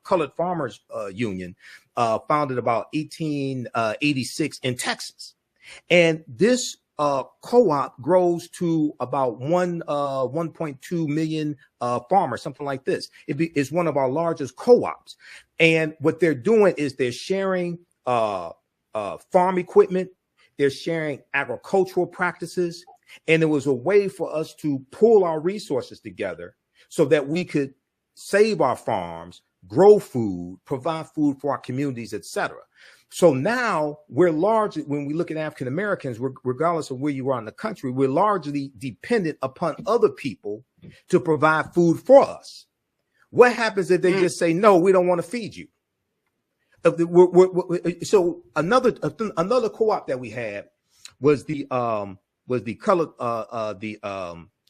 Colored Farmers Union, founded about 1886 in Texas. And this co-op grows to about 1.2 million farmers, something like this. It's one of our largest co-ops. And what they're doing is they're sharing farm equipment, they're sharing agricultural practices, and it was a way for us to pool our resources together so that we could save our farms, grow food, provide food for our communities, etc. So now we're largely, when we look at African Americans, regardless of where you are in the country, we're largely dependent upon other people to provide food for us. What happens if they just say, no, we don't want to feed you? So another co-op that we had was the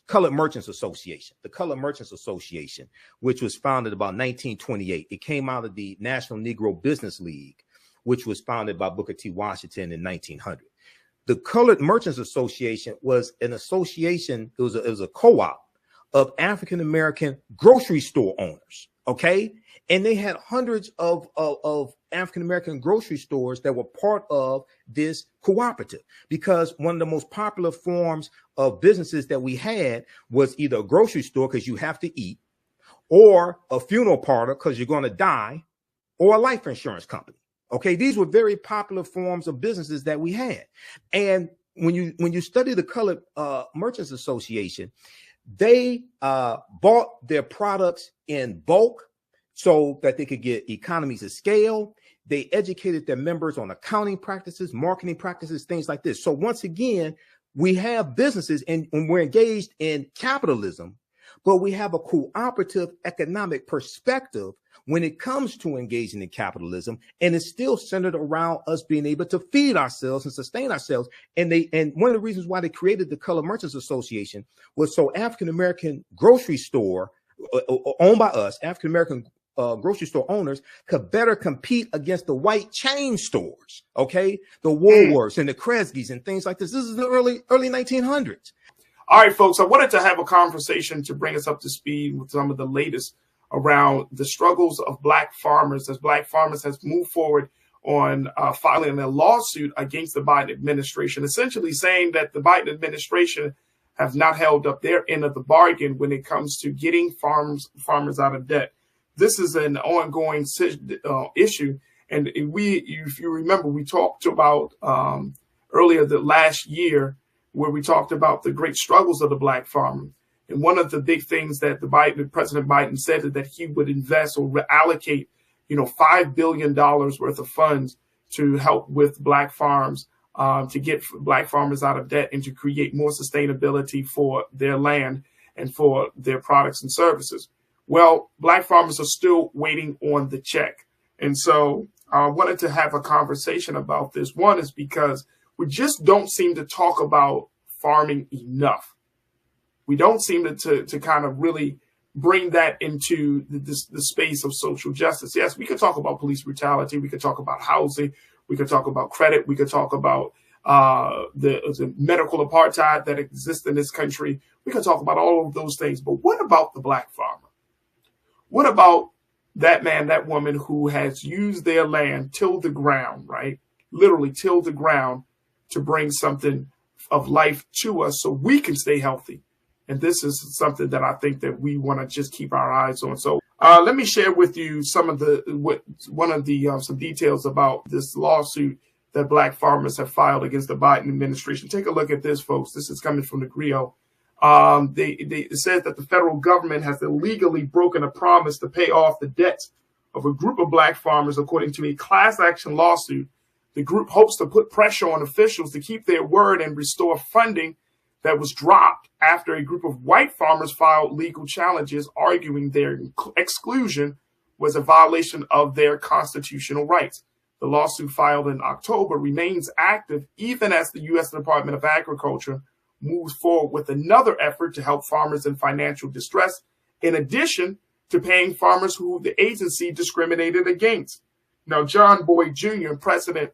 Colored Merchants Association, the Colored Merchants Association, which was founded about 1928. It came out of the National Negro Business League, which was founded by Booker T. Washington in 1900. The Colored Merchants Association was an association, it was a co-op of African-American grocery store owners, okay? And they had hundreds of African-American grocery stores that were part of this cooperative, because one of the most popular forms of businesses that we had was either a grocery store because you have to eat, or a funeral parlor because you're going to die, or a life insurance company. Okay, these were very popular forms of businesses that we had. And when you study the Colored Merchants Association, they bought their products in bulk so that they could get economies of scale. They educated their members on accounting practices, marketing practices, things like this. So once again, we have businesses and we're engaged in capitalism, but we have a cooperative economic perspective when it comes to engaging in capitalism, and it's still centered around us being able to feed ourselves and sustain ourselves. And one of the reasons why they created the Colored Merchants Association was so African-American grocery store owned by us, African-American grocery store owners, could better compete against the white chain stores, okay? The Woolworths and the Kresge's and things like this. This is the early 1900s. All right, folks, I wanted to have a conversation to bring us up to speed with some of the latest around the struggles of Black farmers as Black farmers has moved forward on filing a lawsuit against the Biden administration, essentially saying that the Biden administration have not held up their end of the bargain when it comes to getting farmers out of debt. This is an ongoing issue. And if you remember, we talked about earlier the last year where we talked about the great struggles of the Black farmer. And one of the big things that President Biden said is that he would invest or reallocate, $5 billion worth of funds to help with Black farms, to get Black farmers out of debt and to create more sustainability for their land and for their products and services. Well, Black farmers are still waiting on the check. And so I wanted to have a conversation about this. One is because we just don't seem to talk about farming enough. We don't seem to kind of really bring that into the space of social justice. Yes, we could talk about police brutality. We could talk about housing. We could talk about credit. We could talk about the medical apartheid that exists in this country. We could talk about all of those things. But what about the Black farmer? What about that man, that woman who has used their land, tilled the ground, right? Literally tilled the ground to bring something of life to us so we can stay healthy. And this is something that I think that we want to just keep our eyes on. So let me share with you some details about this lawsuit that Black farmers have filed against the Biden administration. Take a look at this, folks. This is coming from the Griot. It says that the federal government has illegally broken a promise to pay off the debts of a group of Black farmers, according to a class action lawsuit. The group hopes to put pressure on officials to keep their word and restore funding that was dropped after a group of white farmers filed legal challenges arguing their exclusion was a violation of their constitutional rights. The lawsuit filed in October remains active even as the U.S. Department of Agriculture moves forward with another effort to help farmers in financial distress, in addition to paying farmers who the agency discriminated against. Now, John Boyd Jr., president,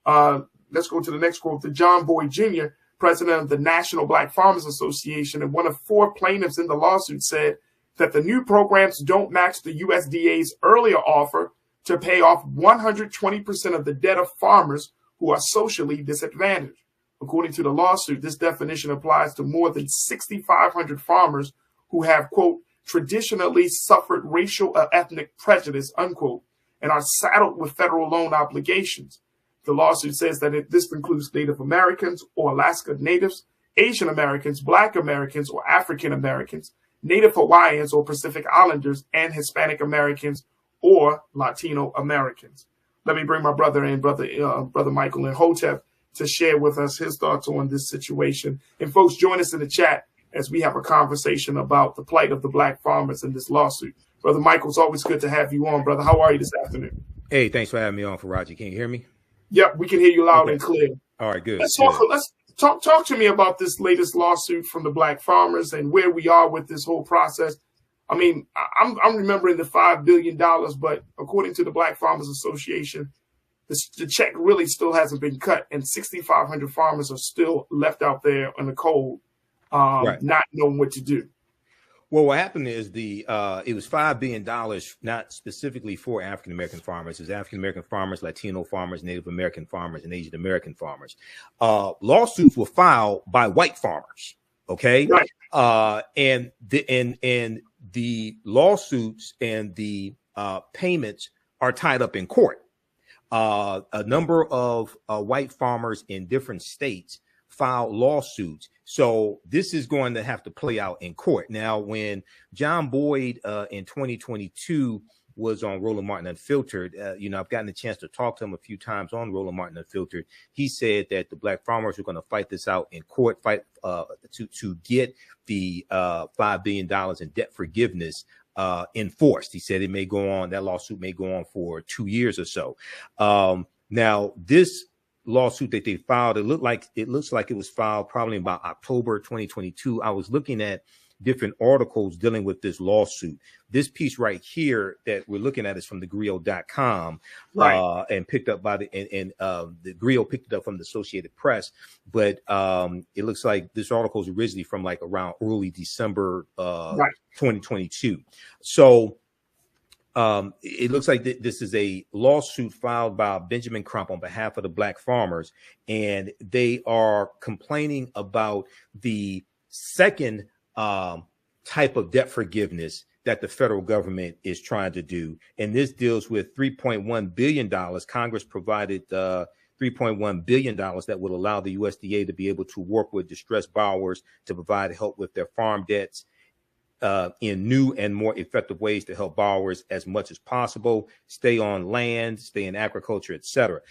let's go to the next quote. The John Boyd Jr., president of the National Black Farmers Association and one of four plaintiffs in the lawsuit, said that the new programs don't match the USDA's earlier offer to pay off 120% of the debt of farmers who are socially disadvantaged. According to the lawsuit, this definition applies to more than 6,500 farmers who have, quote, traditionally suffered racial or ethnic prejudice, unquote, and are saddled with federal loan obligations. The lawsuit says that this includes Native Americans or Alaska Natives, Asian Americans, Black Americans or African Americans, Native Hawaiians or Pacific Islanders, and Hispanic Americans or Latino Americans. Let me bring my brother in, brother Michael Imhotep, to share with us his thoughts on this situation. And folks, join us in the chat as we have a conversation about the plight of the Black farmers in this lawsuit. Brother Michael, it's always good to have you on, brother. How are you this afternoon? Hey, thanks for having me on, Farajii. Can you hear me? Yep, we can hear you loud and clear. All right, good. Let's talk to me about this latest lawsuit from the Black farmers and where we are with this whole process. I mean, I'm remembering the $5 billion, but according to the Black Farmers Association, the check really still hasn't been cut, and 6,500 farmers are still left out there in the cold, not knowing what to do. Well, what happened is it was $5 billion, not specifically for African American farmers. It's African American farmers, Latino farmers, Native American farmers, and Asian American farmers. Lawsuits were filed by white farmers. Okay, right. And the lawsuits and the payments are tied up in court. A number of white farmers in different states filed lawsuits. So this is going to have to play out in court. Now, when John Boyd in 2022 was on Roland Martin Unfiltered, I've gotten a chance to talk to him a few times on Roland Martin Unfiltered. He said that the Black farmers are going to fight this out in court, to get the $5 billion in debt forgiveness enforced. He said that lawsuit may go on for 2 years or so. Now, this lawsuit that they filed, it looks like it was filed probably about October 2022. I was looking at different articles dealing with this lawsuit. This piece right here that we're looking at is from thegrio.com, right, and picked up by the Grio picked it up from the Associated Press. But it looks like this article is originally from like around early December 2022. So it looks like this is a lawsuit filed by Benjamin Crump on behalf of the Black farmers, and they are complaining about the second type of debt forgiveness that the federal government is trying to do. And this deals with $3.1 billion. Congress provided $3.1 billion that would allow the USDA to be able to work with distressed borrowers to provide help with their farm debts in new and more effective ways to help borrowers as much as possible, stay on land, stay in agriculture, etc.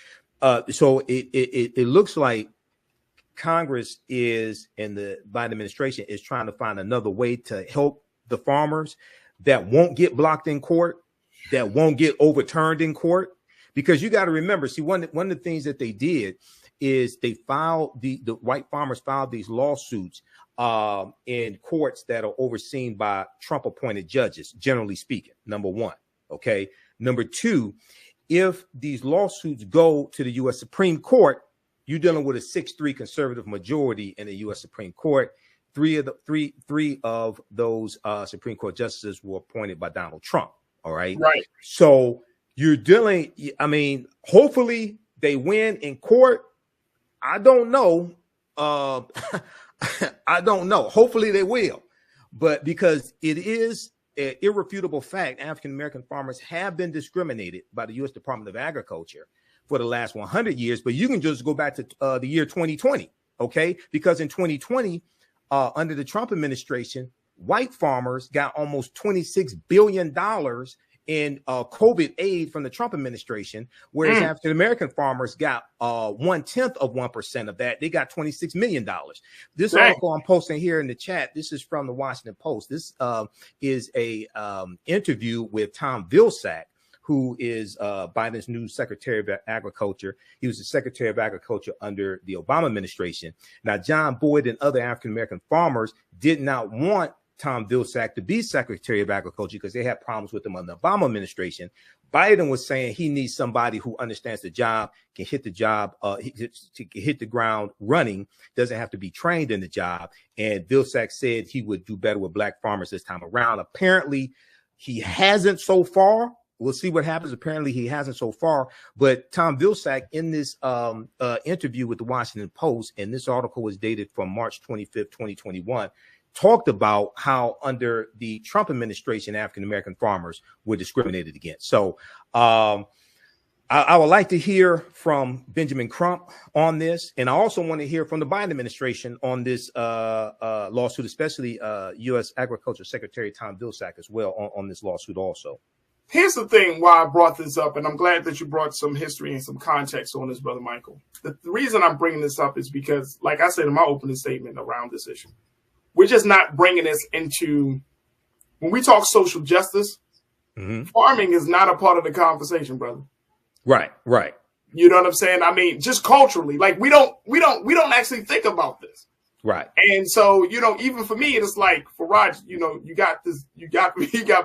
So it looks like Congress and the Biden administration is trying to find another way to help the farmers that won't get blocked in court, that won't get overturned in court. Because you got to remember, see, one of the things that they did is they filed the white farmers filed these lawsuits in courts that are overseen by Trump appointed judges, generally speaking, number one. Okay. Number two, if these lawsuits go to the U.S. Supreme Court, you're dealing with a 6-3 conservative majority in the U.S. Supreme Court. Three of those Supreme Court justices were appointed by Donald Trump. All right. Right. So you're dealing. I mean, hopefully they win in court. I don't know. I don't know. Hopefully they will. But because it is an irrefutable fact, African American farmers have been discriminated by the U.S. Department of Agriculture for the last 100 years. But you can just go back to the year 2020. OK, because in 2020, under the Trump administration, white farmers got almost $26 billion in COVID aid from the Trump administration, whereas African American farmers got 0.1% of that. They got $26 million. This article I'm posting here in the chat, this is from the Washington Post. This is a interview with Tom Vilsack, who is Biden's new Secretary of Agriculture. He was the Secretary of Agriculture under the Obama administration. Now, John Boyd and other African-American farmers did not want Tom Vilsack to be Secretary of Agriculture because they had problems with him under the Obama administration. Biden was saying he needs somebody who understands the job, can hit the job, hit the ground running, doesn't have to be trained in the job. And Vilsack said he would do better with black farmers this time around. Apparently, he hasn't so far. We'll see what happens. Apparently, he hasn't so far. But Tom Vilsack, in this interview with the Washington Post, and this article was dated from March 25th, 2021, talked about how under the Trump administration, African-American farmers were discriminated against. So I would like to hear from Benjamin Crump on this. And I also want to hear from the Biden administration on this lawsuit, especially U.S. Agriculture Secretary Tom Vilsack as well on this lawsuit also. Here's the thing why I brought this up, and I'm glad that you brought some history and some context on this, Brother Michael. The reason I'm bringing this up is because, like I said in my opening statement around this issue, we're just not bringing this into, when we talk social justice, farming is not a part of the conversation, brother. Right, right. You know what I'm saying? I mean, just culturally, like we don't actually think about this. Right. And so, you know, even for me, it's like, Farajii, you know, you got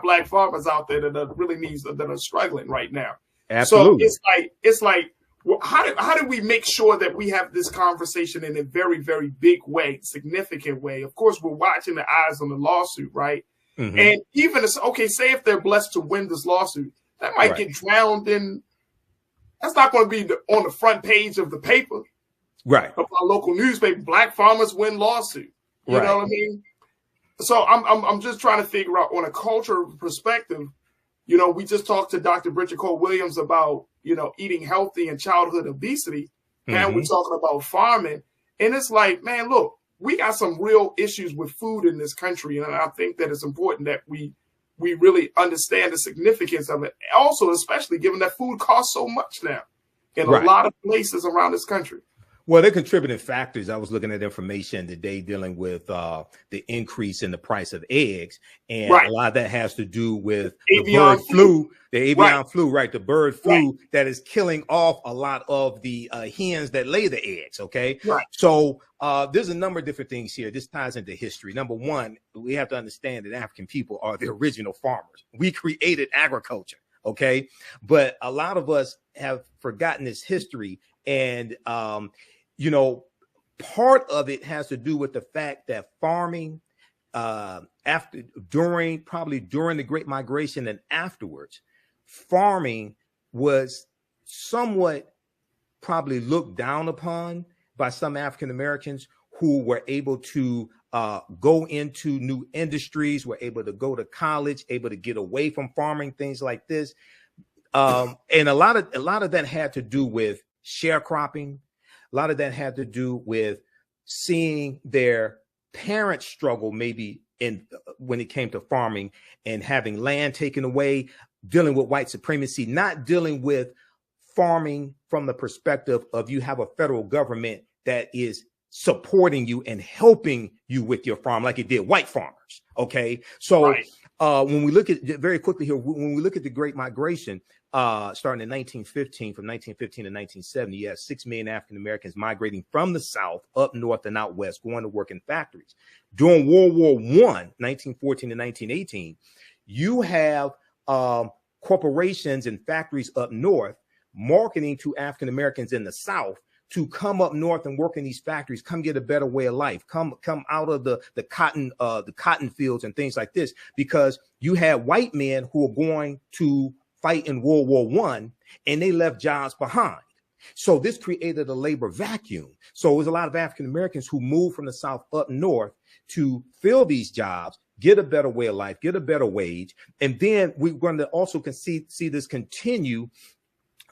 black farmers out there that are struggling right now. Absolutely. So it's like, well, how do we make sure that we have this conversation in a very, very big way, significant way? Of course, we're watching the eyes on the lawsuit, right? And even say if they're blessed to win this lawsuit, that might get drowned in. That's not going to be on the front page of the paper. Right. Of our local newspaper, black farmers win lawsuit. You know what I mean? So I'm just trying to figure out on a cultural perspective, you know, we just talked to Dr. Bridget Cole Williams about, you know, eating healthy and childhood obesity. And we're talking about farming. And it's like, man, look, we got some real issues with food in this country. And I think that it's important that we really understand the significance of it. Also, especially given that food costs so much now in a lot of places around this country. Well, they're contributing factors. I was looking at information today dealing with the increase in the price of eggs. And a lot of that has to do with the bird flu, the avian flu, the bird flu that is killing off a lot of the hens that lay the eggs. Okay. So there's a number of different things here. This ties into history. Number one, we have to understand that African people are the original farmers. We created agriculture. Okay. But a lot of us have forgotten this history. And, you know, part of it has to do with the fact that farming during the Great Migration and afterwards, farming was somewhat probably looked down upon by some African Americans who were able to go into new industries, were able to go to college, able to get away from farming, things like this. And a lot of that had to do with sharecropping. A lot of that had to do with seeing their parents struggle, maybe when it came to farming and having land taken away, dealing with white supremacy, not dealing with farming from the perspective of you have a federal government that is supporting you and helping you with your farm like it did white farmers. Okay. So when we look at very quickly here, when we look at the Great Migration, starting in 1915, from 1915 to 1970, you have 6 million African Americans migrating from the South up north and out west, going to work in factories. During World War I, 1914 to 1918, you have corporations and factories up north marketing to African Americans in the South to come up north and work in these factories, come get a better way of life, come out of the cotton fields and things like this, because you had white men who were going to fight in World War I and they left jobs behind. So this created a labor vacuum. So it was a lot of African Americans who moved from the South up north to fill these jobs, get a better way of life, get a better wage. And then we're going to also see this continue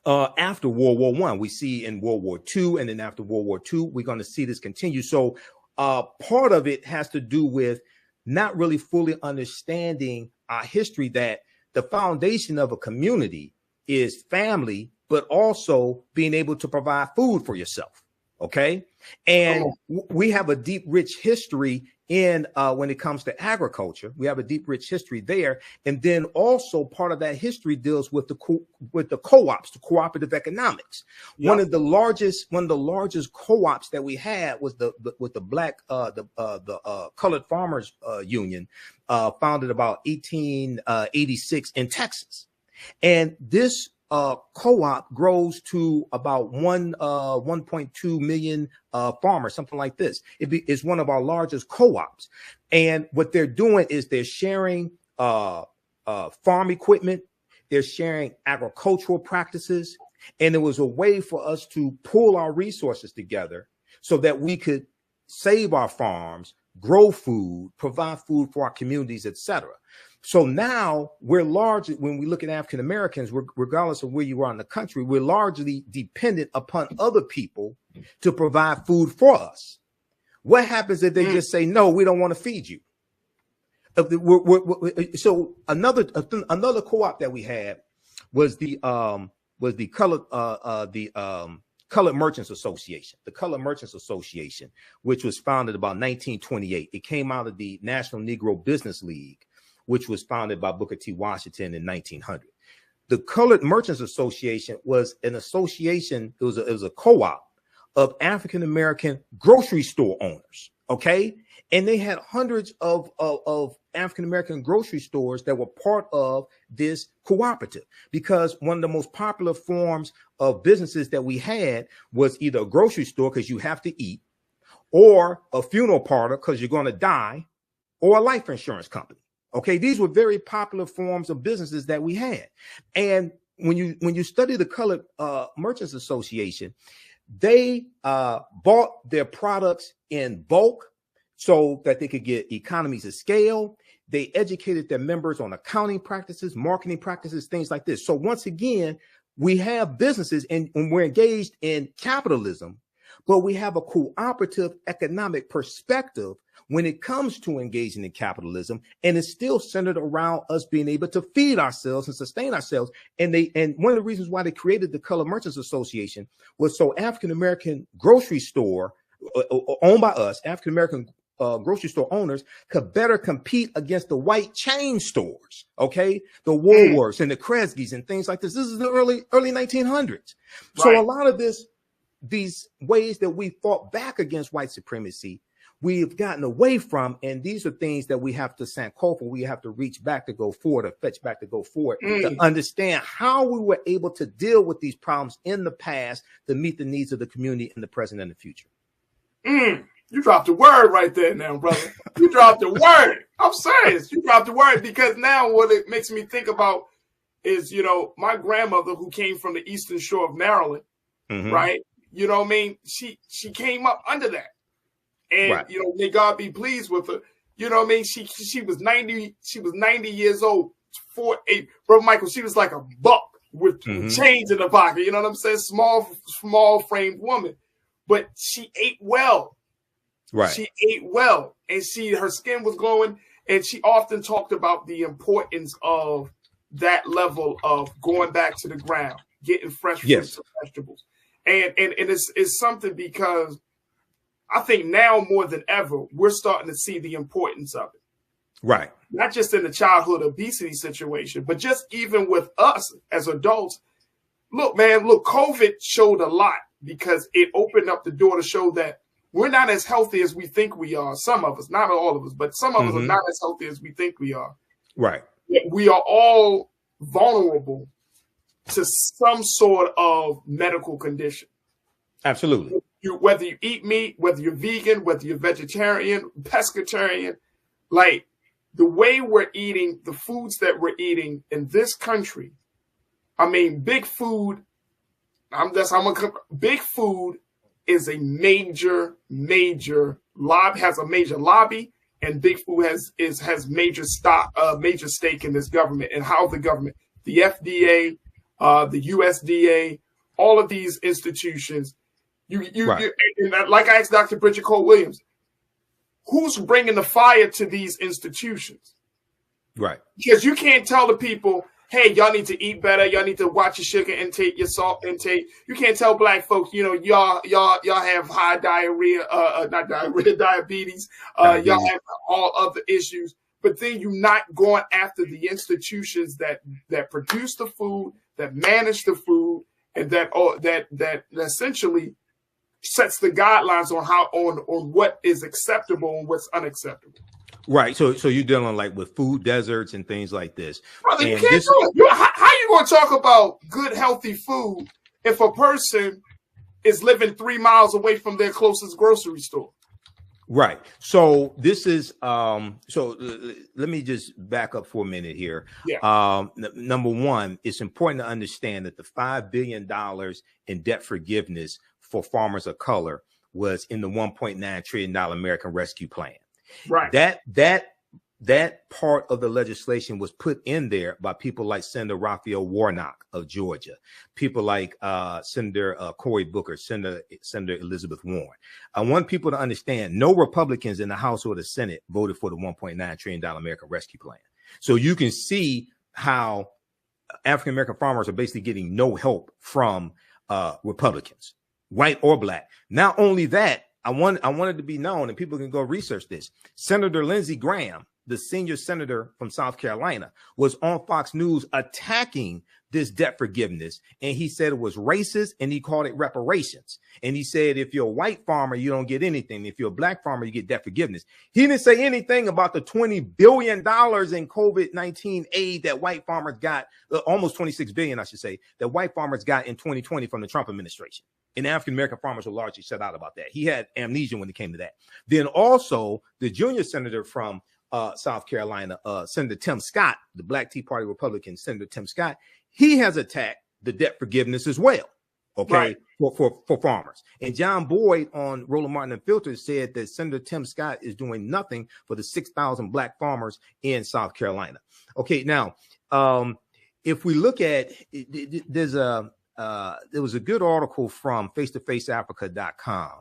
after World War I. We see in World War II, and then after World War II, we're going to see this continue. So part of it has to do with not really fully understanding our history, that the foundation of a community is family, but also being able to provide food for yourself. Okay. And we have a deep, rich history in when it comes to agriculture. We have a deep, rich history there. And then also part of that history deals with the co-ops, the cooperative economics. One of the largest co-ops that we had was the black Colored Farmers Union, founded about 1886 in Texas. And this co-op grows to about 1.2 million farmers, something like this. It's one of our largest co-ops. And what they're doing is they're sharing farm equipment, they're sharing agricultural practices, and it was a way for us to pool our resources together so that we could save our farms, grow food, provide food for our communities, etc. So now we're largely, when we look at African Americans, regardless of where you are in the country, we're largely dependent upon other people to provide food for us. What happens if they just say, no, we don't want to feed you? So another co-op that we had was the Colored Merchants Association, the Colored Merchants Association, which was founded about 1928. It came out of the National Negro Business League, which was founded by Booker T. Washington in 1900. The Colored Merchants Association was an association, it was a co-op of African American grocery store owners, okay? And they had hundreds of African American grocery stores that were part of this cooperative, because one of the most popular forms of businesses that we had was either a grocery store because you have to eat, or a funeral parlor because you're going to die, or a life insurance company. Okay, these were very popular forms of businesses that we had. And when you study the Colored Merchants Association, they bought their products in bulk so that they could get economies of scale. They educated their members on accounting practices, marketing practices, things like this. So once again, we have businesses and we're engaged in capitalism, but we have a cooperative economic perspective when it comes to engaging in capitalism, and it's still centered around us being able to feed ourselves and sustain ourselves. And one of the reasons why they created the Colored Merchants Association was so African American grocery store owned by us, African American grocery store owners, could better compete against the white chain stores, okay, the Woolworths and the Kresge's and things like this. This is the early 1900s. Right. So a lot of these ways that we fought back against white supremacy, we've gotten away from, and these are things that we have to sankofa, we have to reach back to go forward, or fetch back to go forward, to understand how we were able to deal with these problems in the past to meet the needs of the community in the present and the future. You dropped a word right there now, brother. You dropped a word. I'm serious. You dropped a word, because now what it makes me think about is, my grandmother, who came from the Eastern Shore of Maryland, right? You know what I mean? She came up under that. And, may God be pleased with her. You know what I mean? She was 90 years old, 4'8". Brother Michael, she was like a buck with chains in her pocket. You know what I'm saying? Small framed woman. But she ate well. Right. She ate well. And her skin was glowing. And she often talked about the importance of that level of going back to the ground, getting fresh fruits and vegetables. And it's something, because I think now more than ever, we're starting to see the importance of it. Right. Not just in the childhood obesity situation, but just even with us as adults. Look, COVID showed a lot, because it opened up the door to show that we're not as healthy as we think we are. Some of us, not all of us, but some of us are not as healthy as we think we are. Right. We are all vulnerable to some sort of medical condition. Absolutely. Whether you eat meat, whether you're vegan, whether you're vegetarian, pescatarian, like the way we're eating, the foods that we're eating in this country, I mean, big food, big food is a major lobby, has a major lobby, and big food has major stake in this government, and how the government, the FDA, the USDA, all of these institutions. Like I asked Dr. Bridget Cole-Williams, who's bringing the fire to these institutions? Right. Because you can't tell the people, hey, y'all need to eat better. Y'all need to watch your sugar intake, your salt intake. You can't tell black folks, y'all have high diarrhea, not diarrhea, diabetes. Y'all have all other issues. But then you're not going after the institutions that produce the food, that manage the food, and that essentially sets the guidelines on what is acceptable and what's unacceptable. Right. So you're dealing like with food deserts and things like this. Brother, you can't do it. How you gonna talk about good, healthy food if a person is living 3 miles away from their closest grocery store? Right. So this is let me just back up for a minute here. Yeah. Number one, it's important to understand that the $5 billion in debt forgiveness for farmers of color was in the $1.9 trillion American Rescue Plan. Right. That part of the legislation was put in there by people like Senator Raphael Warnock of Georgia, people like Senator Cory Booker, Senator Elizabeth Warren. I want people to understand no Republicans in the House or the Senate voted for the $1.9 trillion American Rescue Plan. So you can see how African-American farmers are basically getting no help from Republicans, white or black. Not only that, I wanted to be known, and people can go research this. Senator Lindsey Graham, the senior senator from South Carolina, was on Fox News attacking this debt forgiveness. And he said it was racist, and he called it reparations. And he said, if you're a white farmer, you don't get anything. If you're a black farmer, you get debt forgiveness. He didn't say anything about the $20 billion in COVID-19 aid that white farmers got, almost $26 billion, I should say, that white farmers got in 2020 from the Trump administration. And African-American farmers were largely shut out about that. He had amnesia when it came to that. Then also the junior senator from South Carolina, Senator Tim Scott, the Black Tea Party Republican, Senator Tim Scott, he has attacked the debt forgiveness as well, okay, right, for farmers. And John Boyd on Roland Martin Unfiltered said that Senator Tim Scott is doing nothing for the 6,000 black farmers in South Carolina. Okay, now, if we look at, there was a good article from face-to-faceafrica.com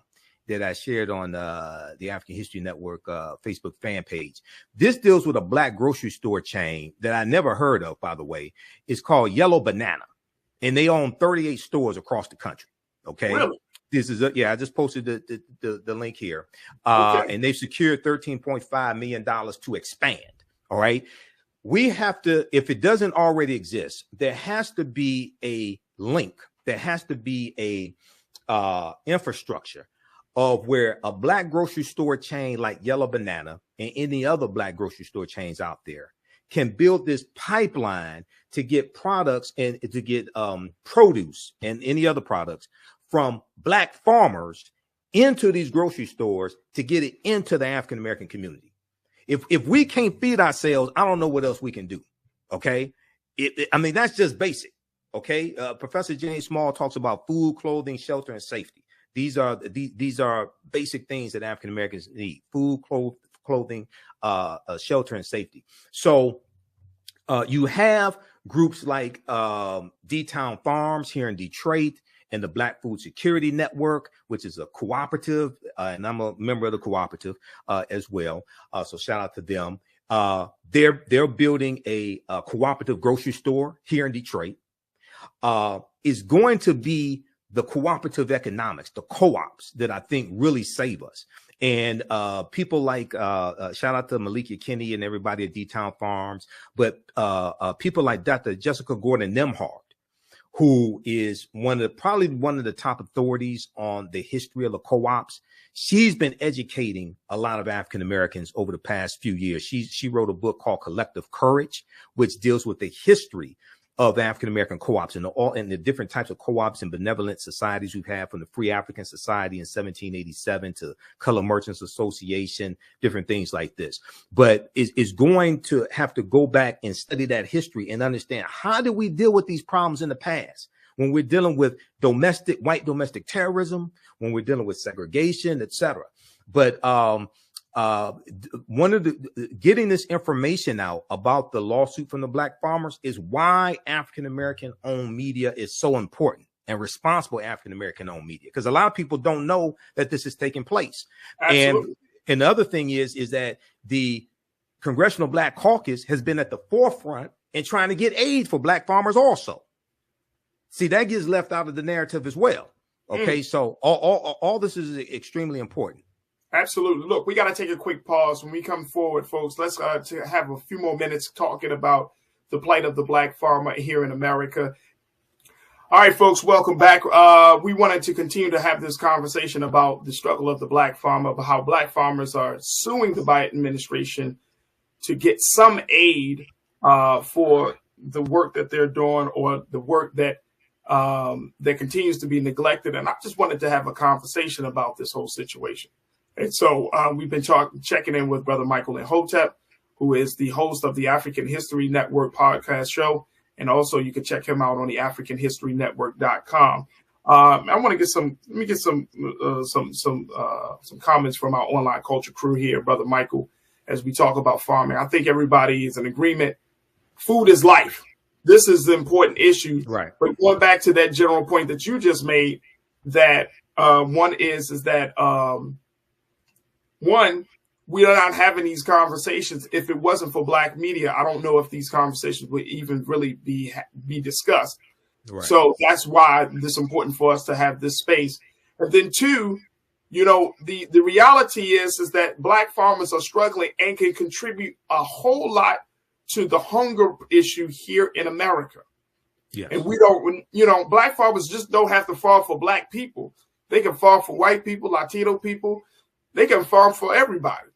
that I shared on the African History Network Facebook fan page. This deals with a black grocery store chain that I never heard of, by the way. It's called Yellow Banana, and they own 38 stores across the country. Okay. Really? This is I just posted the link here. Okay. And they've secured $13.5 million to expand. All right. We have to, if it doesn't already exist, there has to be a link. There has to be a infrastructure of where a black grocery store chain like Yellow Banana and any other black grocery store chains out there can build this pipeline to get products and to get produce and any other products from black farmers into these grocery stores to get it into the African-American community. If we can't feed ourselves, I don't know what else we can do. Okay. I mean, that's just basic. Okay. Professor James Small talks about food, clothing, shelter, and safety. These are basic things that African Americans need: food, clothing, shelter, and safety. So you have groups like D-Town Farms here in Detroit and the Black Food Security Network, which is a cooperative, and I'm a member of the cooperative as well. So shout out to them. They're building a cooperative grocery store here in Detroit. Is going to be the cooperative economics, the co-ops that I think really save us. And people like, shout out to Malikia Kinney and everybody at D-Town Farms, but people like Dr. Jessica Gordon-Nemhard, who is probably one of the top authorities on the history of the co-ops. She's been educating a lot of African Americans over the past few years. She wrote a book called Collective Courage, which deals with the history of African-American co-ops and the different types of co-ops and benevolent societies we've had, from the Free African Society in 1787 to Color Merchants Association, different things like this. But it's going to have to go back and study that history and understand, how did we deal with thof these problems in the past when we're dealing with white domestic terrorism, when we're dealing with segregation, etc. But getting this information out about the lawsuit from the black farmers is why African-American owned media is so important, and responsible African-American owned media, because a lot of people don't know that this is taking place. Absolutely. And the other thing is that the Congressional Black Caucus has been at the forefront in trying to get aid for black farmers also. See, that gets left out of the narrative as well. Okay. So all this is extremely important. Absolutely. Look, we got to take a quick pause. When we come forward, folks, let's have a few more minutes talking about the plight of the black farmer here in America. All right, folks, welcome back. We wanted to continue to have this conversation about the struggle of the black farmer, about how black farmers are suing the Biden administration to get some aid for the work that they're doing, or the work that that continues to be neglected. And I just wanted to have a conversation about this whole situation. And so we've been checking in with Brother Michael Imhotep, who is the host of the African History Network podcast show. And also you can check him out on the AfricanHistoryNetwork.com. I want to get some comments from our online culture crew here, Brother Michael, as we talk about farming. I think everybody is in agreement. Food is life. This is the important issue. Right. But going back to that general point that you just made, that one is that we are not having these conversations. If it wasn't for Black media, I don't know if these conversations would even really be discussed. Right. So that's why it's important for us to have this space. And then two, you know, the reality is that Black farmers are struggling and can contribute a whole lot to the hunger issue here in America. Yes. And we don't, you know, Black farmers just don't have to farm for Black people. They can farm for white people, Latino people. They can farm for everybody.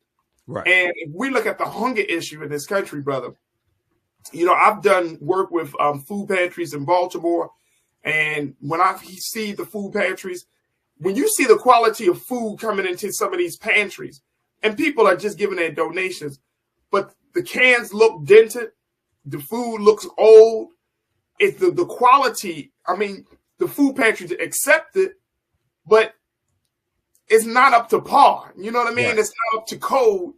Right. And if we look at the hunger issue in this country, brother, you know, I've done work with food pantries in Baltimore. And when I see the food pantries, when you see the quality of food coming into some of these pantries, and people are just giving their donations, but the cans look dented, the food looks old, it's the quality. I mean, the food pantries accept it, but it's not up to par. You know what I mean? Right. It's not up to code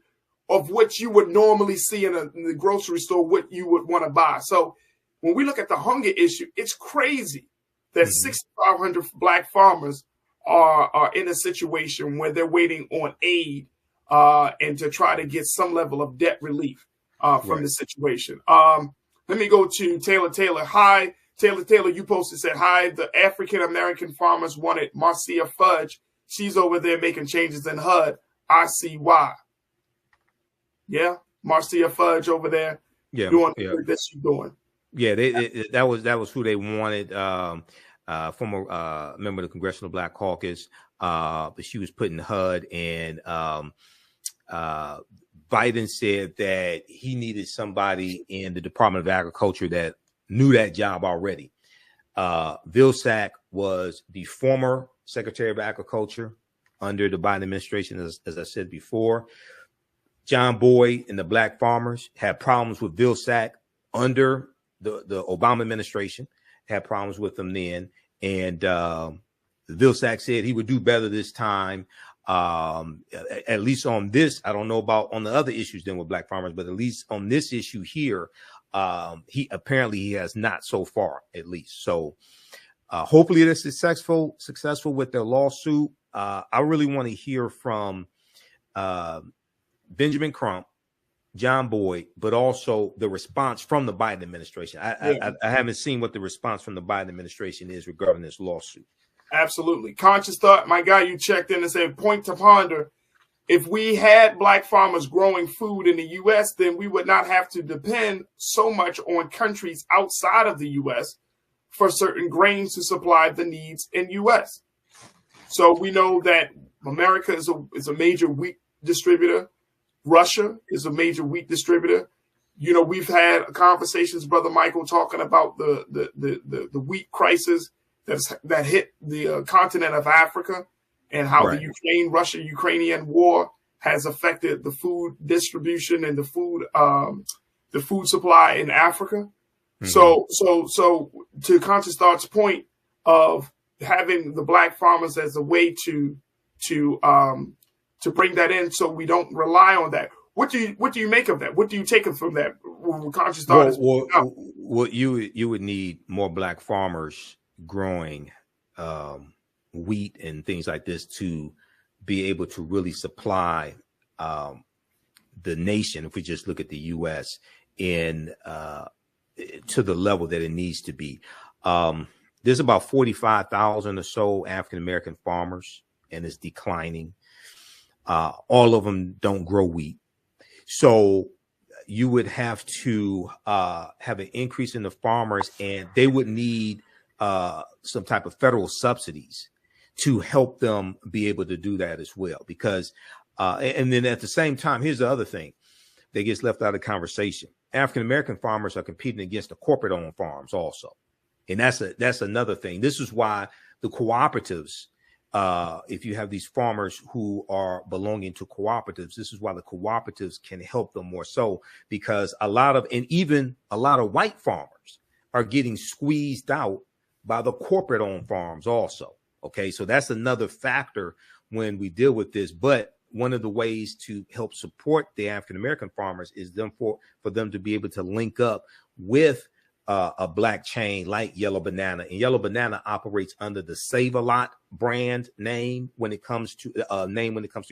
of what you would normally see in the grocery store, what you would want to buy. So when we look at the hunger issue, it's crazy that 6,500 Black farmers are in a situation where they're waiting on aid and to try to get some level of debt relief from the situation. Let me go to Taylor Taylor. Hi, Taylor Taylor, you posted, said, hi, the African-American farmers wanted Marcia Fudge. She's over there making changes in HUD. I see why. Yeah, Marcia Fudge over there doing the work that she's doing. Yeah, that was who they wanted. Former member of the Congressional Black Caucus, but she was put in HUD, and Biden said that he needed somebody in the Department of Agriculture that knew that job already. Vilsack was the former Secretary of Agriculture under the Biden administration, as I said before. John Boyd and the Black farmers had problems with Vilsack under the Obama administration, had problems with them then. And Vilsack said he would do better this time, at least on this. I don't know about on the other issues than with Black farmers, but at least on this issue here, he has not so far, at least. So hopefully they're successful with their lawsuit. I really want to hear from Benjamin Crump, John Boyd, but also the response from the Biden administration. I haven't seen what the response from the Biden administration is regarding this lawsuit. Absolutely. Conscious Thought, my guy, you checked in and said, point to ponder. If we had Black farmers growing food in the U.S., then we would not have to depend so much on countries outside of the U.S. for certain grains to supply the needs in U.S. So we know that America is a major wheat distributor. Russia is a major wheat distributor. You know, we've had conversations, Brother Michael, talking about the wheat crisis that hit the continent of Africa, and how the Russia-Ukrainian war has affected the food distribution and the food supply in Africa. Mm-hmm. So to Conscious Thought's point of having the Black farmers as a way to bring that in, so we don't rely on that. What do you make of that? What do you take from that? Conscious Thought well, you would need more Black farmers growing wheat and things like this to be able to really supply the nation, if we just look at the U.S., in to the level that it needs to be. There's about 45,000 or so African-American farmers, and it's declining. All of them don't grow wheat. So you would have to have an increase in the farmers, and they would need some type of federal subsidies to help them be able to do that as well. Because, and then at the same time, here's the other thing that gets left out of the conversation. African-American farmers are competing against the corporate-owned farms also. And that's another thing. This is why the cooperatives, if you have these farmers who are belonging to cooperatives, this is why the cooperatives can help them more so, because even a lot of white farmers are getting squeezed out by the corporate-owned farms also. Okay, so that's another factor when we deal with this. But one of the ways to help support the African-American farmers is for them to be able to link up with a black chain like Yellow Banana. And Yellow Banana operates under the Save-A-Lot brand name when it comes to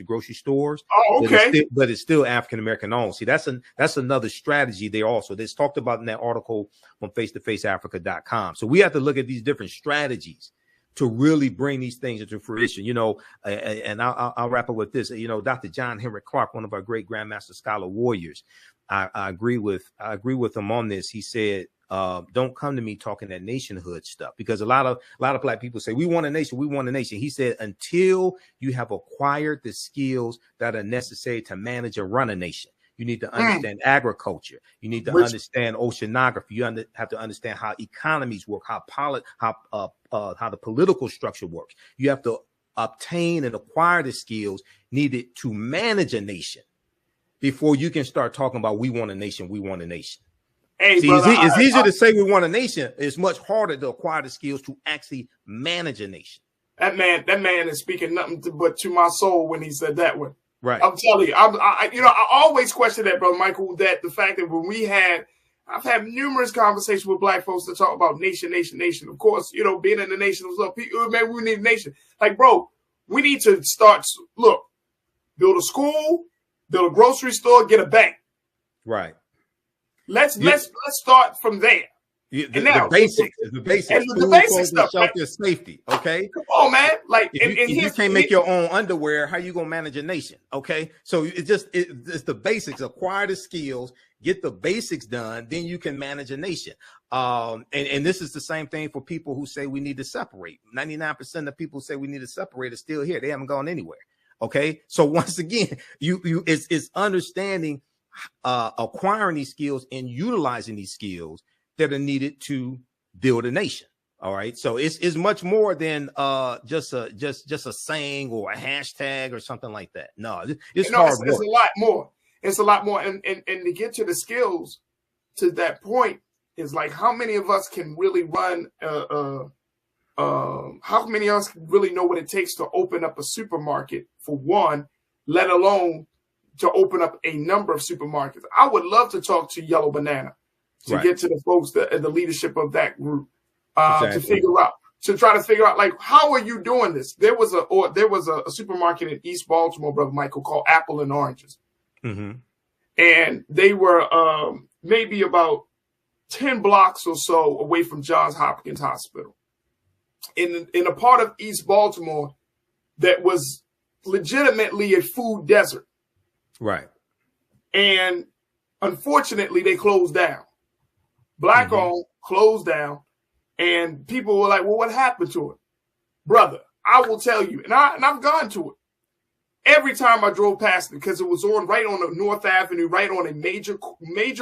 grocery stores. Oh, okay. But it's still African-American owned. See, that's another strategy there also. That's talked about in that article on face-to-faceafrica.com. So we have to look at these different strategies to really bring these things into fruition, and I'll wrap up with this. Dr. John Henrik Clarke, one of our great Grandmaster Scholar warriors, I agree with him on this. He said, don't come to me talking that nationhood stuff, because a lot of black people say we want a nation, we want a nation. He said, until you have acquired the skills that are necessary to manage and run a nation. You need to understand agriculture. You need to understand oceanography. You have to understand how economies work, how the political structure works. You have to obtain and acquire the skills needed to manage a nation before you can start talking about we want a nation, we want a nation. Hey, see, brother, it's easier to say we want a nation. It's much harder to acquire the skills to actually manage a nation. That man is speaking nothing but to my soul when he said that one. Right. I'm telling you, I always question that, Brother Michael, that the fact that I've had numerous conversations with black folks to talk about nation. Of course, being in the nation was up. Man, we need a nation. Like, bro, we need to build a school, build a grocery store, get a bank. Right. Let's start from there. The basics. The basic stuff. Shelter, safety. Okay. Come on, man. Like, if you can't make your own underwear, how you gonna manage a nation? Okay. So it's the basics. Acquire the skills, get the basics done, then you can manage a nation. And this is the same thing for people who say we need to separate. 99% of people who say we need to separate are still here. They haven't gone anywhere. Okay. So once again, it's understanding, acquiring these skills and utilizing these skills that are needed to build a nation. All right. So it's much more than just a saying or a hashtag or something like that. No, it's hard work. It's a lot more. It's a lot more. And to get to the skills to that point is like, how many of us can really run how many of us really know what it takes to open up a supermarket, for one, let alone to open up a number of supermarkets? I would love to talk to Yellow Banana to get to the folks the leadership of that group, exactly. to try to figure out, like, how are you doing this? There was a supermarket in East Baltimore, Brother Michael, called Apple and Oranges. Mm-hmm. And they were maybe about 10 blocks or so away from Johns Hopkins Hospital, in a part of East Baltimore that was legitimately a food desert. Right. And unfortunately, they closed down. Black owned, closed down, and people were like, well, what happened to it? Brother, I will tell you, and I've gone to it. Every time I drove past it, because it was right on the North Avenue, right on a major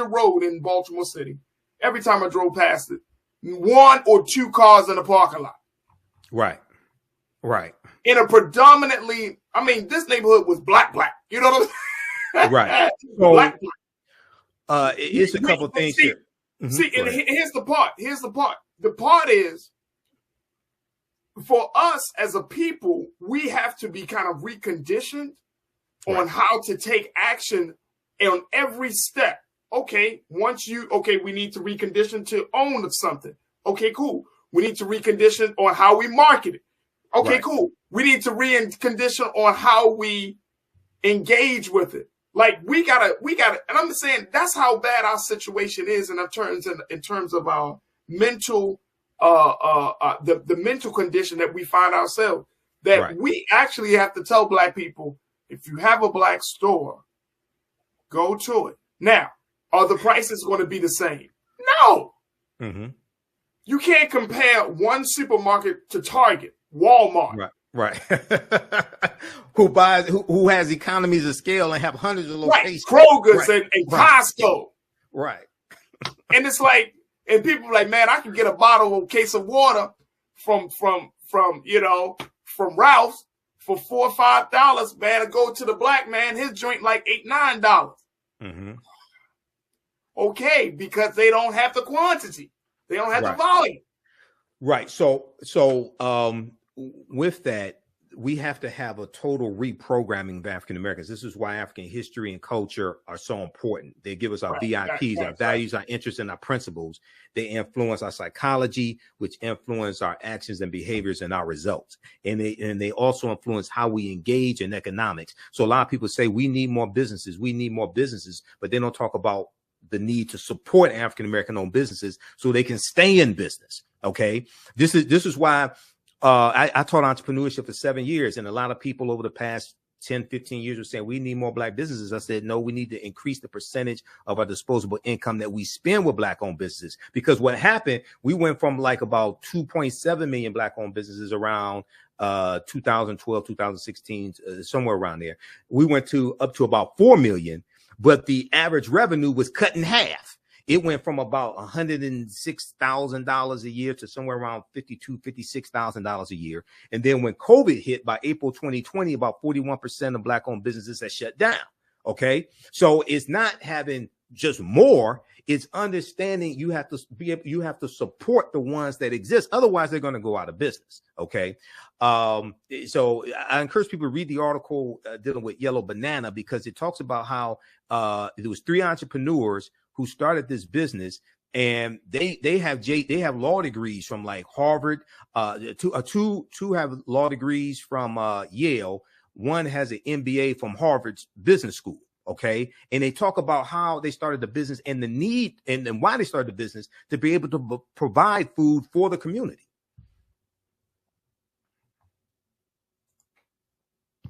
road in Baltimore City. Every time I drove past it, 1 or 2 cars in the parking lot. Right. Right. In a predominantly, this neighborhood was black. You know what I'm saying? Right. So, black. It's a couple things here. See, and here's the part. The part is, for us as a people, we have to be kind of reconditioned on how to take action on every step. Okay, we need to recondition to own something. Okay, cool. We need to recondition on how we market it. Okay, cool. We need to recondition on how we engage with it. Like, we gotta, and I'm saying that's how bad our situation is in terms of our mental, the mental condition that we find ourselves. That we actually have to tell black people, if you have a black store, go to it. Now, are the prices going to be the same? No. Mm-hmm. You can't compare one supermarket to Target, Walmart. Right. Who has economies of scale and have hundreds of locations. Kroger's and Costco. Right. And it's like, and people are like, man, I can get a bottle of case of water from Ralph's for $4 or $5, man, and go to the black man, his joint like $8, $9. Mm-hmm. Okay, because they don't have the quantity. They don't have the volume. Right. So with that, we have to have a total reprogramming of African Americans. This is why African history and culture are so important. They give us our VIPs, our values, our interests, and our principles. They influence our psychology, which influence our actions and behaviors and our results. And they also influence how we engage in economics. So a lot of people say we need more businesses. We need more businesses, but they don't talk about the need to support African American owned businesses so they can stay in business. Okay. This is why I taught entrepreneurship for 7 years, and a lot of people over the past 10, 15 years were saying we need more black businesses. I said, no, we need to increase the percentage of our disposable income that we spend with black owned businesses. Because what happened, we went from like about 2.7 million black owned businesses around 2012, 2016, somewhere around there. We went up to about 4 million, but the average revenue was cut in half. It went from about $106,000 a year to somewhere around $52,000, $56,000 a year. And then when COVID hit by April 2020, about 41% of black owned businesses had shut down. Okay. So it's not having just more, it's understanding you have to support the ones that exist. Otherwise, they're going to go out of business. Okay. So I encourage people to read the article dealing with Yellow Banana, because it talks about how there was 3 entrepreneurs who started this business, and they have law degrees from like Harvard. Two have law degrees from Yale. One has an MBA from Harvard's business school. Okay, and they talk about how they started the business and the need and why they started the business to be able to provide food for the community.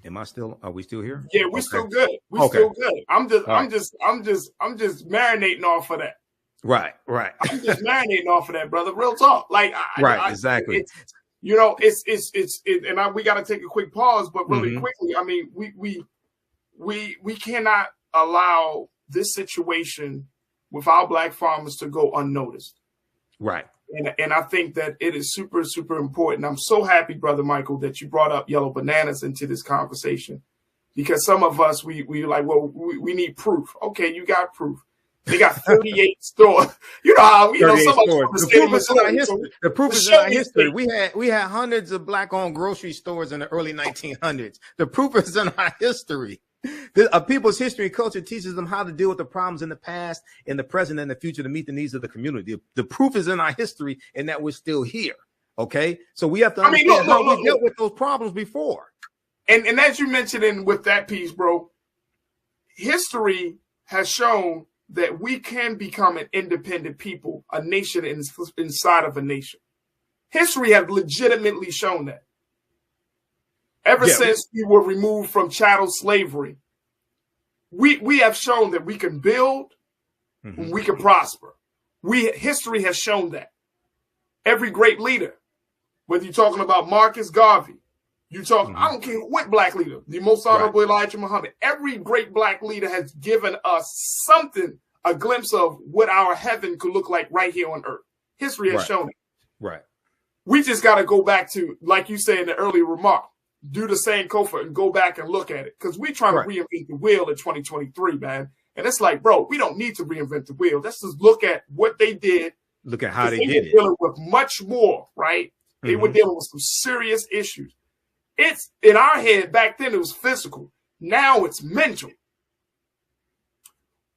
Are we still here? Yeah, we're still good. We're still good. I'm just marinating off of that. Right. I'm just marinating off of that, brother. Real talk. Like, exactly. We got to take a quick pause, but really quickly, I mean, we cannot allow this situation with our black farmers to go unnoticed. Right. And I think that it is super, super important. I'm so happy, Brother Michael, that you brought up Yellow Bananas into this conversation, because some of us, we like, well, we need proof. Okay, you got proof. They got 38 stores. You know how, the proof is in our history. We had hundreds of black-owned grocery stores in the early 1900s. The proof is in our history. A people's history and culture teaches them how to deal with the problems in the past, in the present, and the future to meet the needs of the community. The proof is in our history, and that we're still here. Okay, so we have to understand how we dealt with those problems before. And as you mentioned with that piece, bro, history has shown that we can become an independent people, a nation inside of a nation. History has legitimately shown that. Ever since we were removed from chattel slavery, we have shown that we can build, we can prosper. History has shown that. Every great leader, whether you're talking about Marcus Garvey, I don't care what black leader, the most honorable Farajii Muhammad, every great black leader has given us something, a glimpse of what our heaven could look like right here on earth. History has shown it. Right. We just got to go back to, like you said in the earlier remark, do the same Kofa and go back and look at it. Because we're trying to reinvent the wheel in 2023, man. And it's like, bro, we don't need to reinvent the wheel. Let's just look at what they did. Look at how they did it. They were dealing with much more, right? They were dealing with some serious issues. It's in our head back then, it was physical. Now it's mental.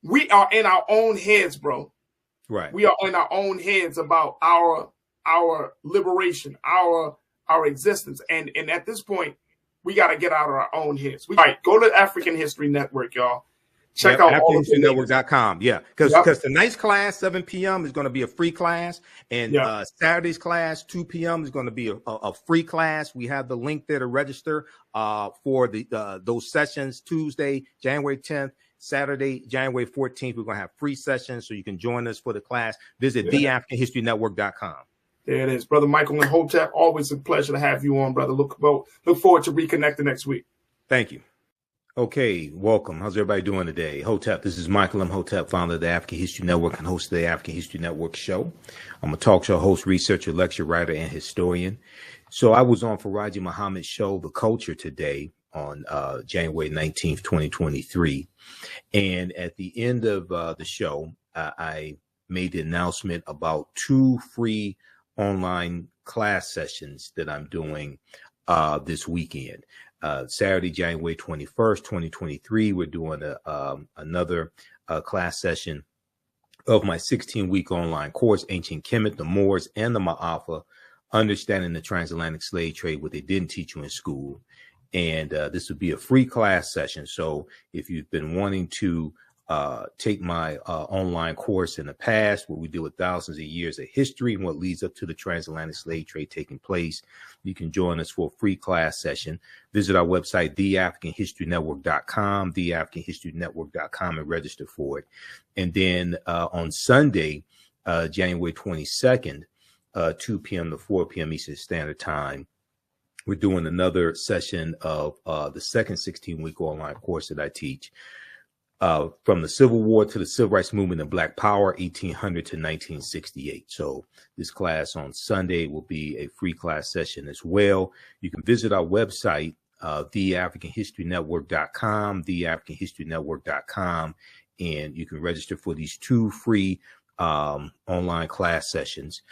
We are in our own heads, bro. Right. We are in our own heads about our liberation, our existence. And at this point, we got to get out of our own heads. All right, go to African History Network, y'all. Check out AfricanHistoryNetwork.com. Yeah, because tonight's class, 7 p.m. is going to be a free class. And Saturday's class, 2 p.m. is going to be a free class. We have the link there to register for those sessions. Tuesday, January 10th. Saturday, January 14th, we're going to have free sessions, so you can join us for the class. Visit theAfricanHistoryNetwork.com. There it is. Brother Michael Imhotep, always a pleasure to have you on, brother. Look forward to reconnecting next week. Thank you. Okay, welcome. How's everybody doing today? Hotep, this is Michael Imhotep, founder of the African History Network and host of the African History Network show. I'm a talk show host, researcher, lecturer, writer, and historian. So I was on Farajii Muhammad's show, The Culture, today on January 19th, 2023. And at the end of the show, I made the announcement about 2 free online class sessions that I'm doing this weekend. Saturday, January 21st, 2023, we're doing another class session of my 16-week online course, Ancient Kemet, the Moors, and the Maafa, Understanding the Transatlantic Slave Trade, what they didn't teach you in school. And this would be a free class session. So if you've been wanting to take my online course in the past, where we deal with thousands of years of history and what leads up to the transatlantic slave trade taking place, you can join us for a free class session. Visit our website, theafricanhistorynetwork.com, theafricanhistorynetwork.com, and register for it. And then on Sunday, January 22nd, 2 p.m. to 4 p.m. Eastern Standard Time, we're doing another session of the second 16-week online course that I teach. From the Civil War to the Civil Rights Movement and Black Power, 1800 to 1968. So this class on Sunday will be a free class session as well. You can visit our website, theafricanhistorynetwork.com, theafricanhistorynetwork.com, and you can register for these 2 free online class sessions.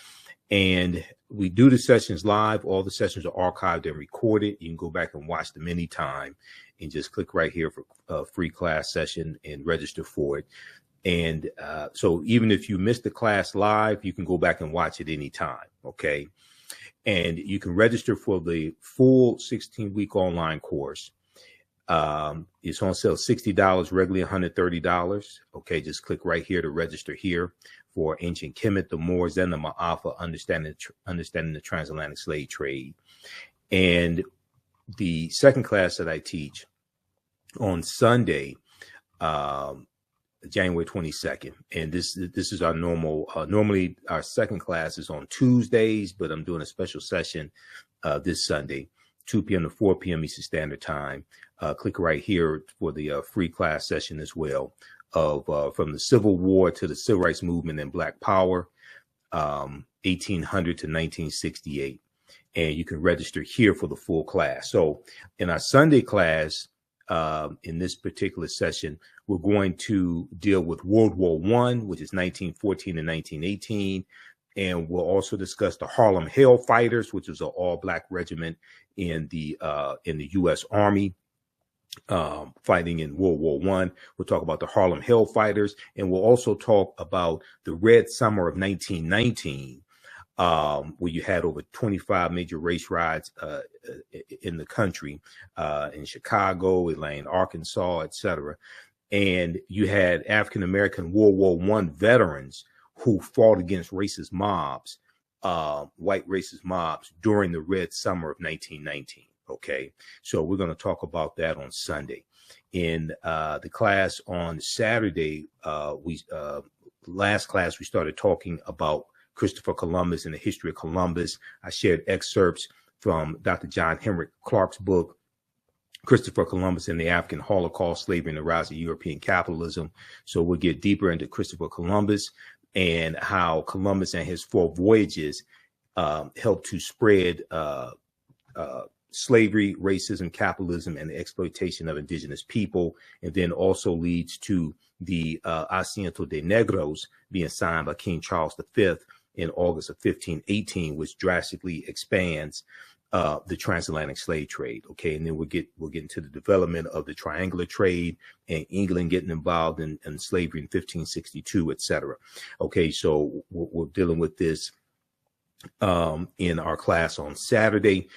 And we do the sessions live. All the sessions are archived and recorded. You can go back and watch them anytime and just click right here for a free class session and register for it. And so even if you missed the class live, you can go back and watch it anytime. Okay. And you can register for the full 16-week online course. It's on sale $60, regularly $130. Okay. Just click right here to register here for Ancient Kemet, the Moors, and the Maafa, understanding the transatlantic slave trade. And the second class that I teach on Sunday, January 22nd, and this is our normal. Normally, our second class is on Tuesdays, but I'm doing a special session this Sunday, 2 p.m. to 4 p.m. Eastern Standard Time. Click right here for the free class session as well, of from the Civil War to the Civil Rights Movement and Black Power, 1800 to 1968. And you can register here for the full class. So in our Sunday class, in this particular session, we're going to deal with World War I, which is 1914 and 1918. And we'll also discuss the Harlem Hellfighters, which is an all-Black regiment in the U.S. Army, fighting in World War I. We'll talk about the Harlem Hellfighters, and we'll also talk about the Red Summer of 1919, where you had over 25 major race riots in the country, in Chicago, Atlanta, Arkansas, etc. And you had African-American World War I veterans who fought against racist mobs, white racist mobs, during the Red Summer of 1919. Okay, so we're going to talk about that on Sunday. In the class on Saturday, last class we started talking about Christopher Columbus and the history of Columbus. I shared excerpts from Dr. John Henrik Clark's book, Christopher Columbus and the African Holocaust, Slavery and the Rise of European Capitalism. So we'll get deeper into Christopher Columbus and how Columbus and his 4 voyages helped to spread slavery, racism, capitalism, and the exploitation of indigenous people, and then also leads to the Asiento de Negros being signed by King Charles V in August of 1518, which drastically expands the transatlantic slave trade. Okay, and then we'll get into the development of the triangular trade and England getting involved in slavery in 1562, etc. Okay, so we're dealing with this in our class on Saturday,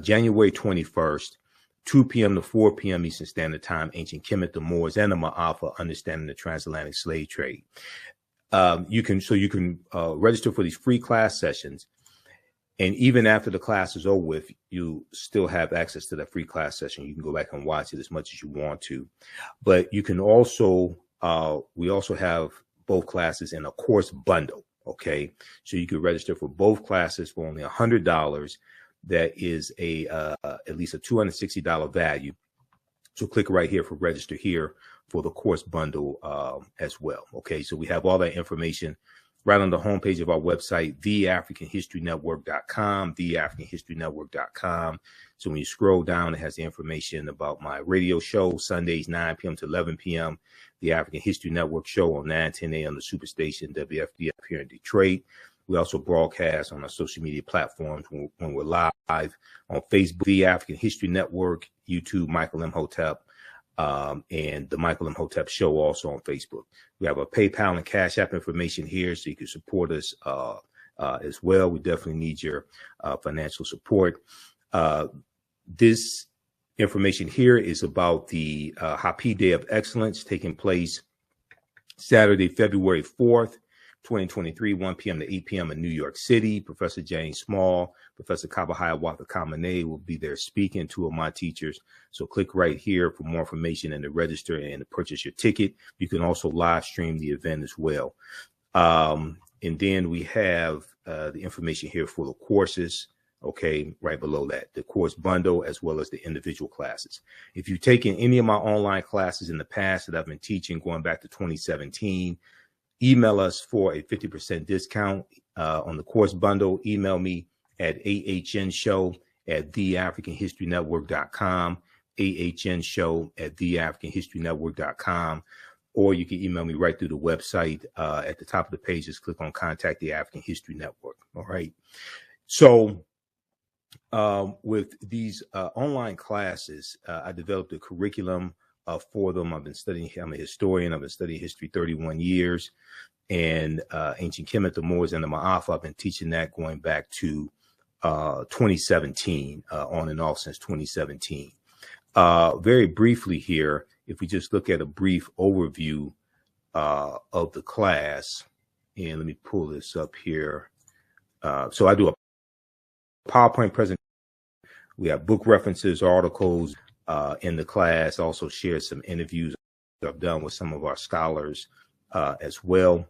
January 21st, 2 p.m. to 4 p.m. Eastern Standard Time, Ancient Kemet, the Moors, and the Maafa, Understanding the Transatlantic Slave Trade. You can register for these free class sessions. And even after the class is over with, you still have access to that free class session. You can go back and watch it as much as you want to. But you can also, we also have both classes in a course bundle. Okay, so you can register for both classes for only $100. That is at least a $260 value. So click right here for register here for the course bundle as well. Okay, so we have all that information right on the homepage of our website, theafricanhistorynetwork.com, theafricanhistorynetwork.com. So when you scroll down, it has the information about my radio show, Sundays, 9 p.m. to 11 p.m., the African History Network show on 9:10 a.m. on the Superstation WFDF here in Detroit. We also broadcast on our social media platforms when we're live on Facebook, the African History Network, YouTube, Michael Imhotep, and the Michael Imhotep Show also on Facebook. We have a PayPal and Cash App information here, so you can support us as well. We definitely need your financial support. This information here is about the Happy Day of Excellence taking place Saturday, February 4th. 2023, 1 p.m. to 8 p.m. in New York City. Professor James Small, Professor Kabahaya Watha-Kamene will be there speaking, two of my teachers. So click right here for more information and to register and to purchase your ticket. You can also live stream the event as well. And then we have the information here for the courses, okay, right below that, the course bundle as well as the individual classes. If you've taken any of my online classes in the past that I've been teaching going back to 2017, email us for a 50% discount on the course bundle. Email me at ahnshow@theafricanhistorynetwork.com, ahnshow@theafricanhistorynetwork.com, or you can email me right through the website. At the top of the page, just click on Contact the African History Network. All right. So with these online classes, I developed a curriculum for them. I've been studying, I'm a historian. I've been studying history 31 years, and ancient Kemet, the Moors, and the Maafa. I've been teaching that going back to 2017, on and off since 2017. Very briefly here, if we just look at a brief overview of the class, and let me pull this up here. So I do a PowerPoint presentation. We have book references, articles, in the class. Also share some interviews I've done with some of our scholars as well.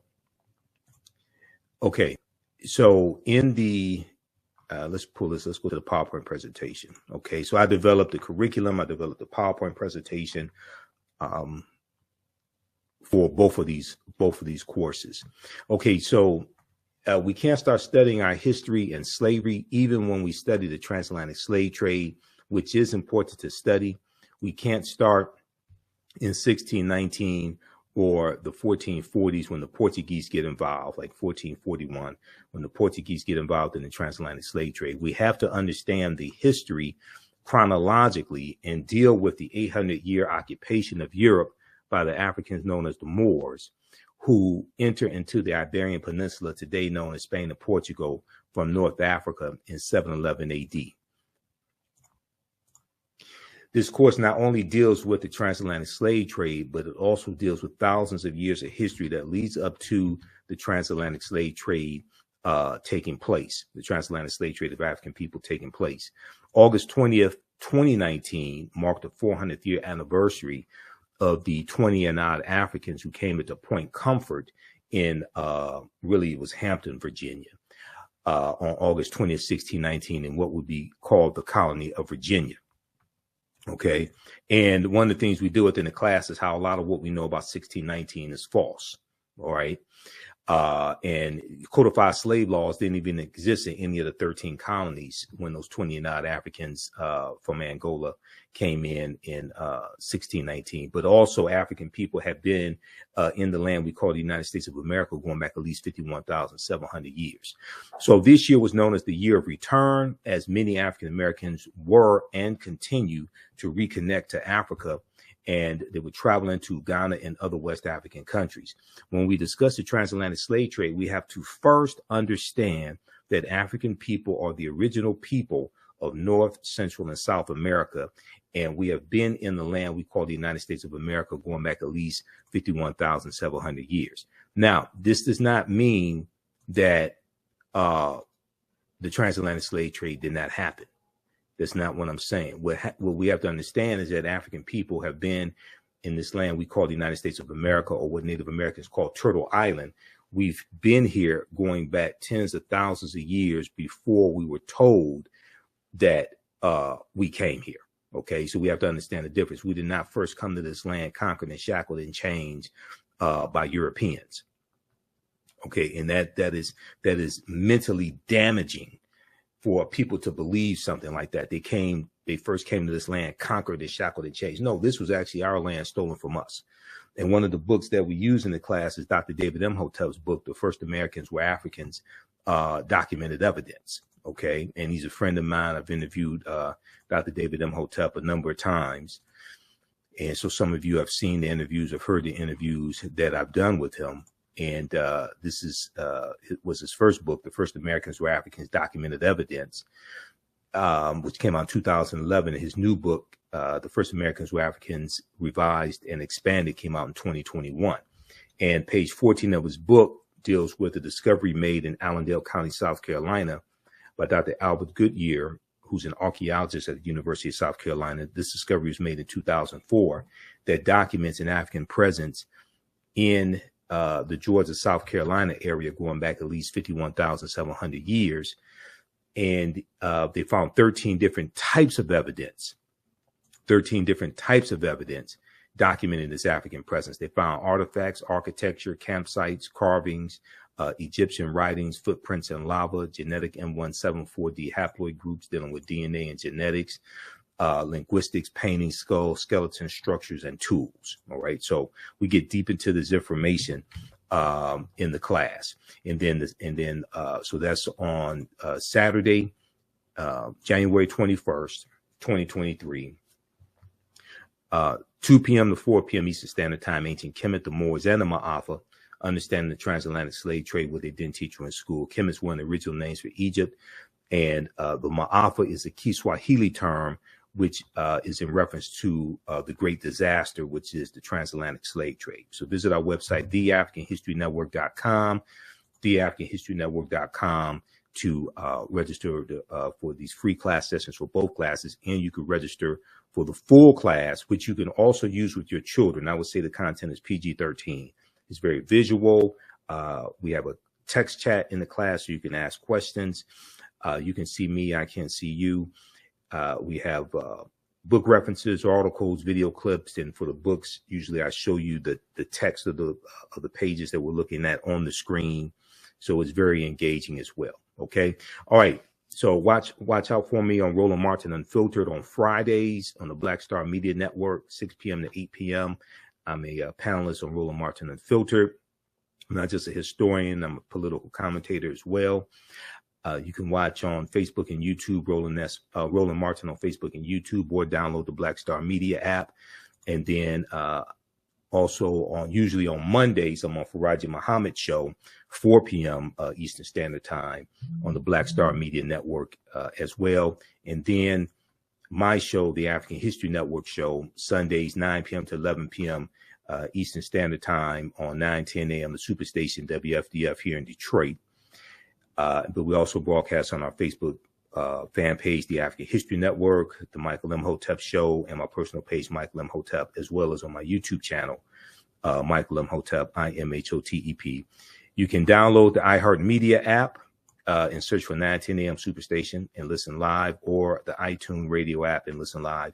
Okay, so in the let's go to the PowerPoint presentation. Okay, so I developed the curriculum, I developed the PowerPoint presentation for both of these courses. Okay, so we can't start studying our history and slavery even when we study the transatlantic slave trade, which is important to study. We can't start in 1619 or the 1440s when the Portuguese get involved, like 1441, when the Portuguese get involved in the transatlantic slave trade. We have to understand the history chronologically and deal with the 800-year occupation of Europe by the Africans known as the Moors, who enter into the Iberian Peninsula, today known as Spain and Portugal, from North Africa in 711 AD. This course not only deals with the transatlantic slave trade, but it also deals with thousands of years of history that leads up to the transatlantic slave trade taking place, the transatlantic slave trade of African people taking place. August 20th, 2019 marked the 400th year anniversary of the 20 and odd Africans who came into Point Comfort in, really it was Hampton, Virginia, on August 20th, 1619, in what would be called the colony of Virginia. Okay. And one of the things we do within the class is how a lot of what we know about 1619 is false. All right. And codified slave laws didn't even exist in any of the 13 colonies when those 20 and odd Africans from Angola came in 1619. But also African people have been in the land we call the United States of America going back at least 51,700 years. So this year was known as the year of return, as many African Americans were and continue to reconnect to Africa, and they were traveling to Ghana and other West African countries. When we discuss the transatlantic slave trade, we have to first understand that African people are the original people of North, Central, and South America, and we have been in the land we call the United States of America going back at least 51,700 years. Now, this does not mean that the transatlantic slave trade did not happen. That's not what I'm saying. What we have to understand is that African people have been in this land we call the United States of America, or what Native Americans call Turtle Island. We've been here going back tens of thousands of years before we were told that we came here. Okay, so we have to understand the difference. We did not first come to this land conquered and shackled and chained by Europeans. Okay, and that is mentally damaging for people to believe something like that. They first came to this land conquered and shackled and chained. No, this was actually our land stolen from us. And one of the books that we use in the class is Dr. David Imhotep's book, The First Americans Were Africans, Documented Evidence. Okay, and he's a friend of mine. I've interviewed Dr. David Imhotep a number of times. And so some of you have seen the interviews, have heard the interviews that I've done with him. And this it was his first book, The First Americans Were Africans, Documented Evidence, which came out in 2011. And his new book, The First Americans Were Africans, Revised and Expanded, came out in 2021. And page 14 of his book deals with the discovery made in Allendale County, South Carolina, by Dr. Albert Goodyear, who's an archaeologist at the University of South Carolina. This discovery was made in 2004 that documents an African presence in the Georgia, South Carolina area going back at least 51,700 years. And they found 13 different types of evidence, documenting this African presence. They found artifacts, architecture, campsites, carvings, Egyptian writings, footprints in lava, genetic M174D haploid groups dealing with DNA and genetics, linguistics, painting, skulls, skeleton structures, and tools. All right. So we get deep into this information in the class. And then so that's on Saturday, January 21st, 2023. 2 p.m. to 4 p.m. Eastern Standard Time, ancient Kemet, the Moors, and the Maafa, understanding the transatlantic slave trade, what they didn't teach you in school. Kemet's one of the original names for Egypt. And the Maafa is a Kiswahili term, which is in reference to the Great Disaster, which is the transatlantic slave trade. So visit our website, theafricanhistorynetwork.com, theafricanhistorynetwork.com to register for these free class sessions for both classes. And you can register for the full class, which you can also use with your children. I would say the content is PG-13. It's very visual. We have a text chat in the class so you can ask questions. You can see me, I can't see you. We have book references, articles, video clips, and for the books, usually I show you the text of the pages that we're looking at on the screen. So it's very engaging as well. Okay. All right. So watch out for me on Roland Martin Unfiltered on Fridays on the Black Star Media Network, 6 p.m. to 8 p.m. I'm a panelist on Roland Martin Unfiltered. I'm not just a historian, I'm a political commentator as well. You can watch on Facebook and YouTube, Roland Martin on Facebook and YouTube, or download the Black Star Media app. And then also usually on Mondays, I'm on Farajii Muhammad show, 4 p.m. Eastern Standard Time on the Black Star Media Network as well. And then my show, the African History Network show, Sundays, 9 p.m. to 11 p.m. Eastern Standard Time on 9:10 a.m. the Superstation WFDF here in Detroit. But we also broadcast on our Facebook fan page, the African History Network, the Michael Imhotep Show, and my personal page, Michael Imhotep, as well as on my YouTube channel, Michael Imhotep, IMHOTEP. You can download the iHeartMedia app and search for 9:10 a.m. Superstation and listen live, or the iTunes radio app and listen live.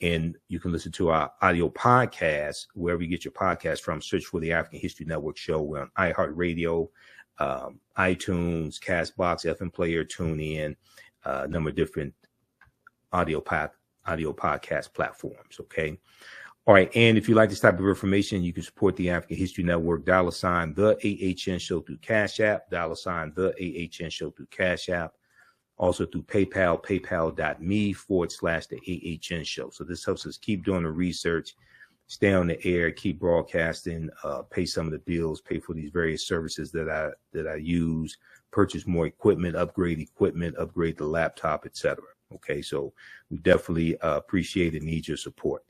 And you can listen to our audio podcast wherever you get your podcast from. Search for the African History Network Show. We're on iHeartRadio, iTunes, Castbox, FM Player, TuneIn, a number of different audio podcast platforms. Okay. All right. And if you like this type of information, you can support the African History Network, $, the AHN Show through Cash App, $, the AHN Show through Cash App. Also through PayPal, paypal.me/the AHN Show. So this helps us keep doing the research, stay on the air, keep broadcasting, pay some of the bills, pay for these various services that I use, purchase more equipment, upgrade the laptop, etc. Okay, so we definitely appreciate and need your support.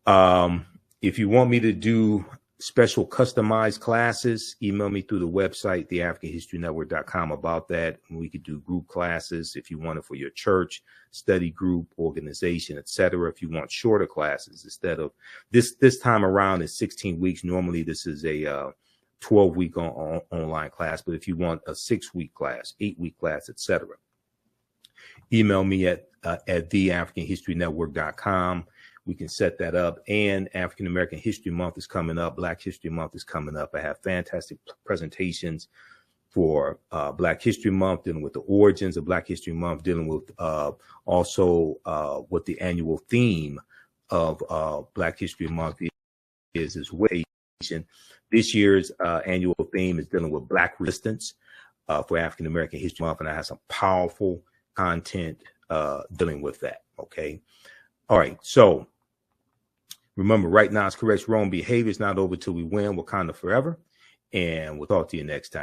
If you want me to do special customized classes, email me through the website, theafricanhistorynetwork.com, about that. And we could do group classes if you want it for your church, study group, organization, etc. If you want shorter classes, instead of this time around is 16 weeks. Normally this is a 12-week online class, but if you want a 6-week class, 8-week class, etc., email me at at theafricanhistorynetwork.com. We can set that up. And African American History Month is coming up. Black History Month is coming up. I have fantastic presentations for Black History Month, dealing with the origins of Black History Month, dealing with also what the annual theme of Black History Month is as well. This year's annual theme is dealing with Black resistance for African American History Month, and I have some powerful content dealing with that. Okay. All right. So remember, right now is correct. Wrong behavior is not over till we win. Wakanda forever. And we'll talk to you next time.